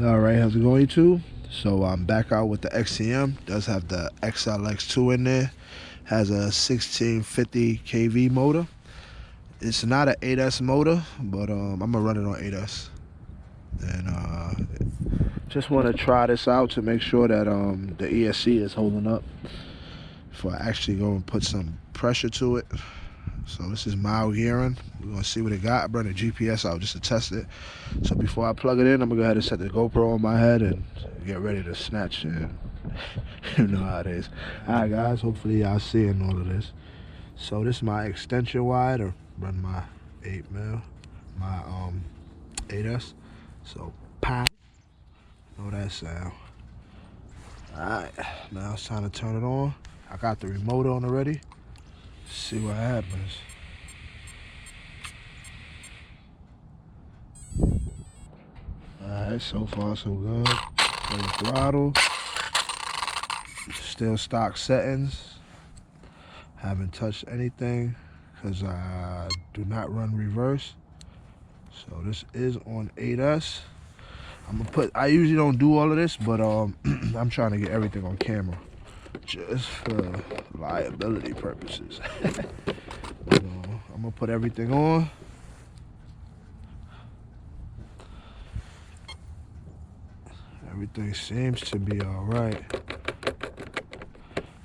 All right, how's it going, YouTube? So I'm back out with the Xtm. Does have the Xlx2 in there. Has a 1650 kV motor. It's not an 8S motor, but I'm gonna run it on 8S. And just want to try this out to make sure that the ESC is holding up before I actually go and put some pressure to it. So this is mild gearing. We're gonna see what it got. I bring the GPS out just to test it. So before I plug it in, I'm gonna go ahead and set the GoPro on my head and get ready to snatch it. You know how it is. Alright guys, hopefully y'all seeing all of this. So this is my extension wire to run my 8mm, my 8S. So pop. Know that sound. Alright, now it's time to turn it on. I got the remote on already. See what happens. Alright, so far so good. Full throttle. Still stock settings. Haven't touched anything because I do not run reverse. So this is on 8S. I usually don't do all of this, but I'm trying to get everything on camera. Just for liability purposes. But, I'm gonna put everything on. Everything seems to be all right.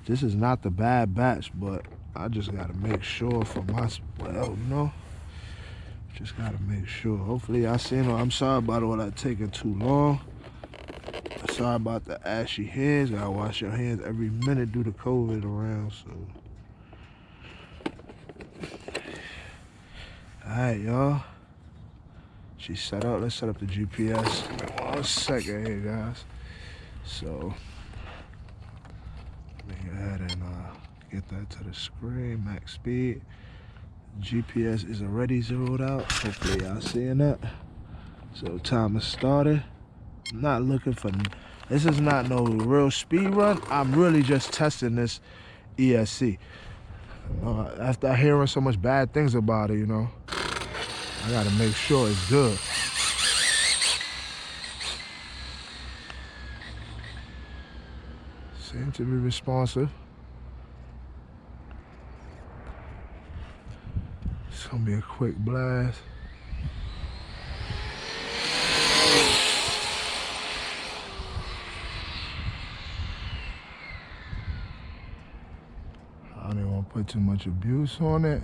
This is not the bad batch, but I just gotta make sure for well, you know. Just gotta make sure. Hopefully y'all seen it. I'm sorry about all that taking too long. Sorry about the ashy hands. Gotta wash your hands every minute due to COVID around, so. Alright, y'all. She's set up. Let's set up the GPS. Give me 1 second here, guys. So, let me go ahead and get that to the screen. Max speed. GPS is already zeroed out. Hopefully y'all seeing that. So timer started. I'm not looking for, this is not no real speed run. I'm really just testing this ESC. After hearing so much bad things about it, you know, I gotta make sure it's good. Seem to be responsive. It's gonna be a quick blast. I don't even want to put too much abuse on it.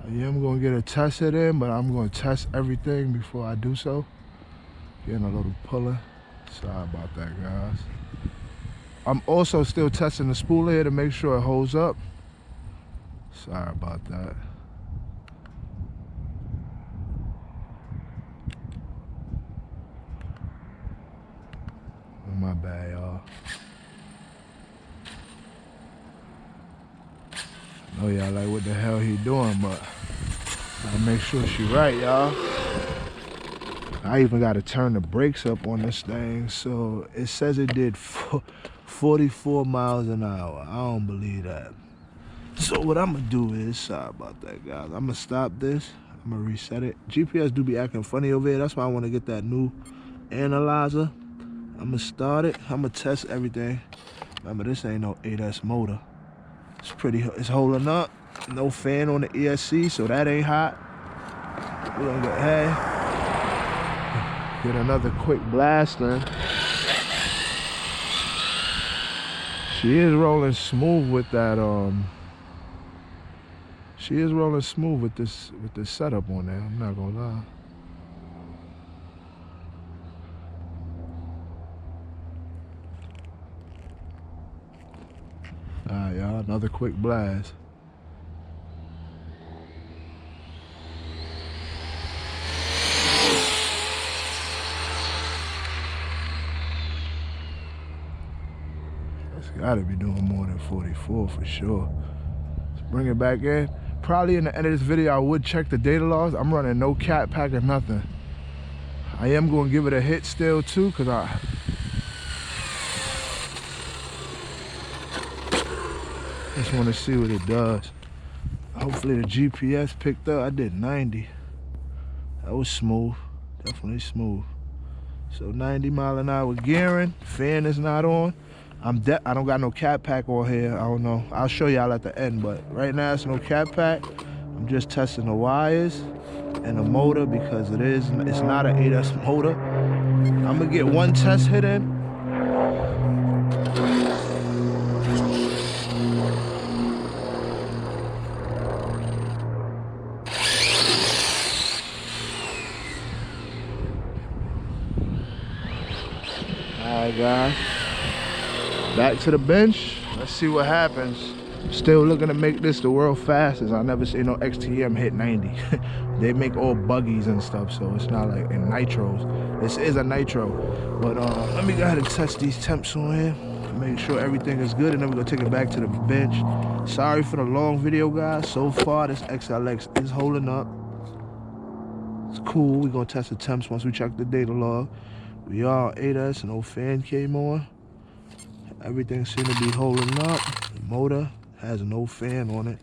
I am gonna get a test it in, but I'm gonna test everything before I do so. Getting a little puller. Sorry about that, guys. I'm also still testing the spool here to make sure it holds up. Sorry about that. My bad, y'all. I know y'all like what the hell he doing, but I'll make sure she right, y'all. I even got to turn the brakes up on this thing, so it says it did 44 miles an hour. I don't believe that. So what I'm gonna do is, sorry about that, guys. I'm gonna stop this. I'm gonna reset it. GPS do be acting funny over here. That's why I want to get that new analyzer. I'm gonna start it. I'm gonna test everything. Remember, this ain't no 8S motor. It's holding up. No fan on the ESC, so that ain't hot. We're gonna get, hey, get another quick blast in. She is rolling smooth with that, she is rolling smooth with this setup on there, I'm not gonna lie. Alright, y'all, another quick blast. It's gotta be doing more than 44 for sure. Let's bring it back in. Probably in the end of this video, I would check the data logs. I'm running no cat pack or nothing. I am gonna give it a hit still too, cause I just want to see what it does. Hopefully the GPS picked up. I did 90. That was smooth. Definitely smooth. So 90 mile an hour gearing. Fan is not on. I don't got no cat pack on here. I don't know. I'll show y'all at the end, but right now it's no cat pack. I'm just testing the wires and the motor because it's not an 8S motor. I'm gonna get one test hit in. Alright guys, back to the bench. Let's see what happens. Still looking to make this the world fastest. I never seen no Xtm hit 90. They make all buggies and stuff, so it's not like in nitros. This is a nitro. But let me go ahead and test these temps on here. Make sure everything is good, and then we're gonna take it back to the bench. Sorry for the long video, guys. So far, this Xlx is holding up. It's cool. We're gonna test the temps once we check the data log. We are 8S, no fan came on. Everything seems to be holding up. The motor has no fan on it.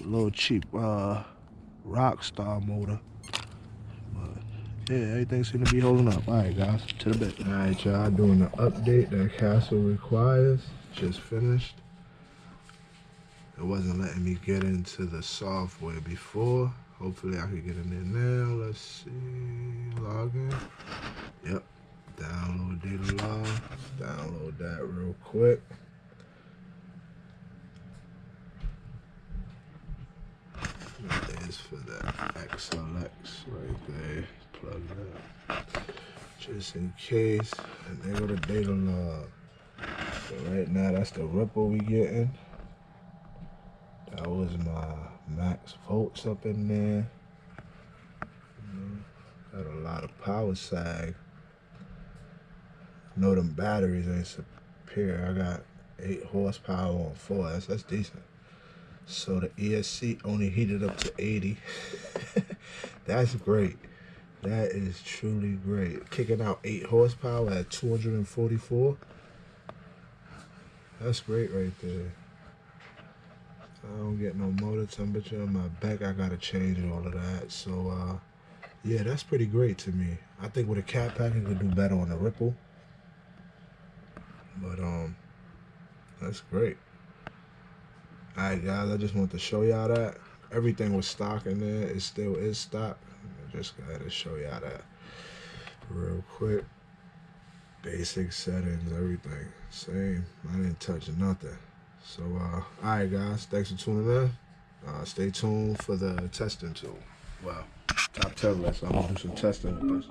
A little cheap Rockstar motor. But yeah, everything seems to be holding up. Alright guys, to the bed. Alright y'all, doing the update that Castle requires. Just finished. It wasn't letting me get into the software before. Hopefully I can get in there now. Let's see. Log in. Yep. Download data log. Download that real quick. That is for that Xlx right there. Plug that. Just in case. And there go the data log. So right now that's the ripple we getting. That was my max volts up in there. Got a lot of power sag. Know them batteries ain't superior. I got 8 horsepower on 4. That's decent. So the ESC only heated up to 80. That's great. That is truly great. Kicking out 8 horsepower at 244. That's great right there. I don't get no motor temperature on my back. I gotta change all of that. So yeah, that's pretty great to me. I think with a cat pack, it could do better on the ripple. But that's great. Alright guys, I just want to show y'all that. Everything was stock in there. It still is stock. I just gotta show y'all that real quick. Basic settings, everything. Same. I didn't touch nothing. So alright guys, thanks for tuning in. Stay tuned for the testing tool. Well, top 10 list. I'm gonna do some testing with this.